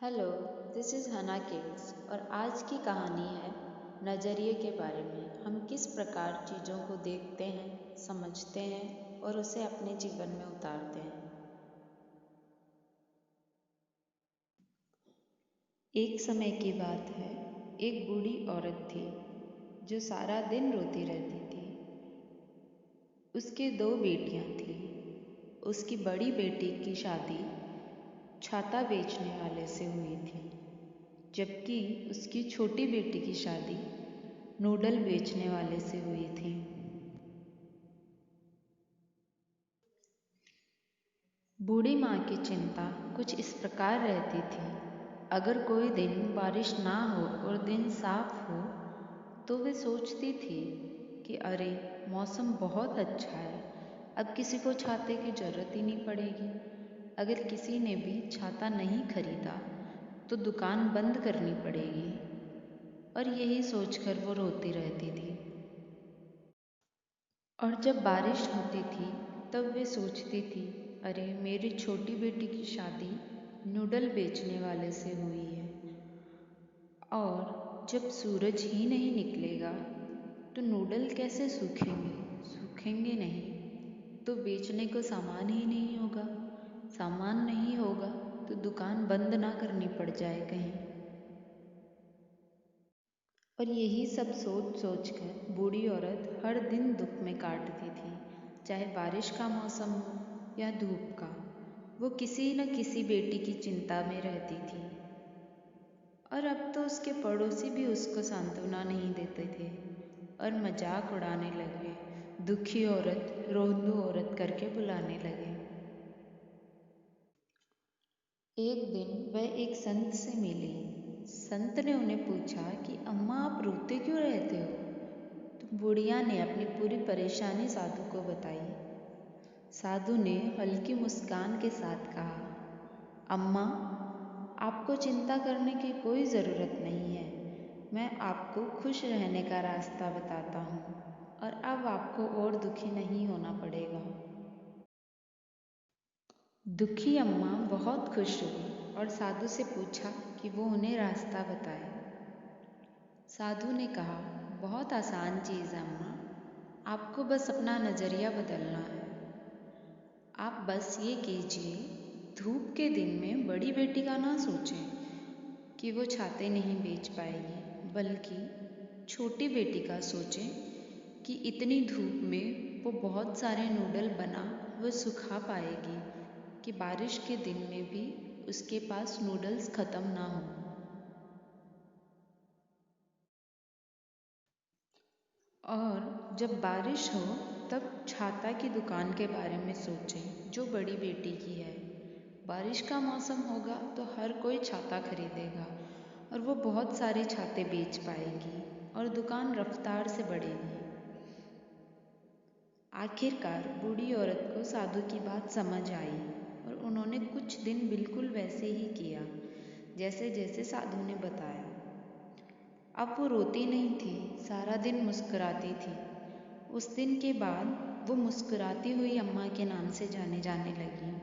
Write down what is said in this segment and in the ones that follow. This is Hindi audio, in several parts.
हेलो, दिस इज़ हना किड्स और आज की कहानी है नज़रिए के बारे में। हम किस प्रकार चीज़ों को देखते हैं, समझते हैं और उसे अपने जीवन में उतारते हैं। एक समय की बात है, एक बूढ़ी औरत थी जो सारा दिन रोती रहती थी। उसके दो बेटियां थीं। उसकी बड़ी बेटी की शादी छाता बेचने वाले से हुई थी, जबकि उसकी छोटी बेटी की शादी नूडल बेचने वाले से हुई थी। बूढ़ी माँ की चिंता कुछ इस प्रकार रहती थी। अगर कोई दिन बारिश ना हो और दिन साफ हो तो वे सोचती थी कि अरे, मौसम बहुत अच्छा है, अब किसी को छाते की जरूरत ही नहीं पड़ेगी। अगर किसी ने भी छाता नहीं खरीदा तो दुकान बंद करनी पड़ेगी। और यही सोचकर वो रोती रहती थी। और जब बारिश होती थी तब वे सोचती थी, अरे, मेरी छोटी बेटी की शादी नूडल बेचने वाले से हुई है, और जब सूरज ही नहीं निकलेगा तो नूडल कैसे सूखेंगे। सूखेंगे नहीं तो बेचने को सामान ही नहीं होगा। सामान नहीं होगा तो दुकान बंद ना करनी पड़ जाए कहीं। और यही सब सोच सोच कर बूढ़ी औरत हर दिन दुख में काटती थी, चाहे बारिश का मौसम हो या धूप का। वो किसी न किसी बेटी की चिंता में रहती थी। और अब तो उसके पड़ोसी भी उसको सांत्वना नहीं देते थे और मजाक उड़ाने लगे। दुखी औरत, रोंदू औरत करके बुलाने लगे। एक दिन वह एक संत से मिली। संत ने उन्हें पूछा कि अम्मा, आप रोते क्यों रहते हो। तो बुढ़िया ने अपनी पूरी परेशानी साधु को बताई। साधु ने हल्की मुस्कान के साथ कहा, अम्मा, आपको चिंता करने की कोई ज़रूरत नहीं है। मैं आपको खुश रहने का रास्ता बताता हूँ और अब आपको और दुखी नहीं होना पड़ेगा। दुखी अम्मा बहुत खुश हुई और साधु से पूछा कि वो उन्हें रास्ता बताए। साधु ने कहा, बहुत आसान चीज़ है अम्मा, आपको बस अपना नज़रिया बदलना है। आप बस ये कीजिए, धूप के दिन में बड़ी बेटी का ना सोचें कि वो छाते नहीं बेच पाएगी, बल्कि छोटी बेटी का सोचें कि इतनी धूप में वो बहुत सारे नूडल बना वो सुखा पाएगी कि बारिश के दिन में भी उसके पास नूडल्स ख़त्म ना हो। और जब बारिश हो तब छाता की दुकान के बारे में सोचें जो बड़ी बेटी की है। बारिश का मौसम होगा तो हर कोई छाता खरीदेगा और वो बहुत सारे छाते बेच पाएगी और दुकान रफ्तार से बढ़ेगी। आखिरकार बूढ़ी औरत को साधु की बात समझ आई और उन्होंने कुछ दिन बिल्कुल वैसे ही किया जैसे जैसे साधु ने बताया। अब वो रोती नहीं थी, सारा दिन मुस्कुराती थी। उस दिन के बाद वो मुस्कुराती हुई अम्मा के नाम से जाने जाने लगी।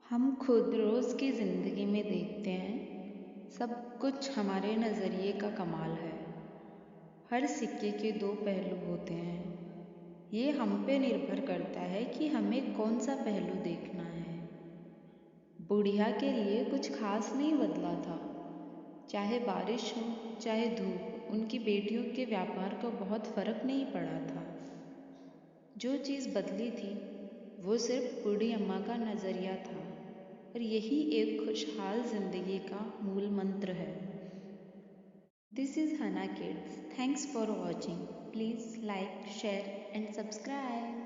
हम खुद रोज़ की ज़िंदगी में देखते हैं, सब कुछ हमारे नज़रिए का कमाल है। हर सिक्के के दो पहलू होते हैं। ये हम पे निर्भर करता है कि हमें कौन सा पहलू देखना है। बुढ़िया के लिए कुछ खास नहीं बदला था। चाहे बारिश हो चाहे धूप, उनकी बेटियों के व्यापार को बहुत फर्क नहीं पड़ा था। जो चीज़ बदली थी वो सिर्फ बूढ़ी अम्मा का नज़रिया था, और यही एक खुशहाल जिंदगी का मूल मंत्र है। दिस इज़ हना kids. Thanks for watching. Please like, share and subscribe.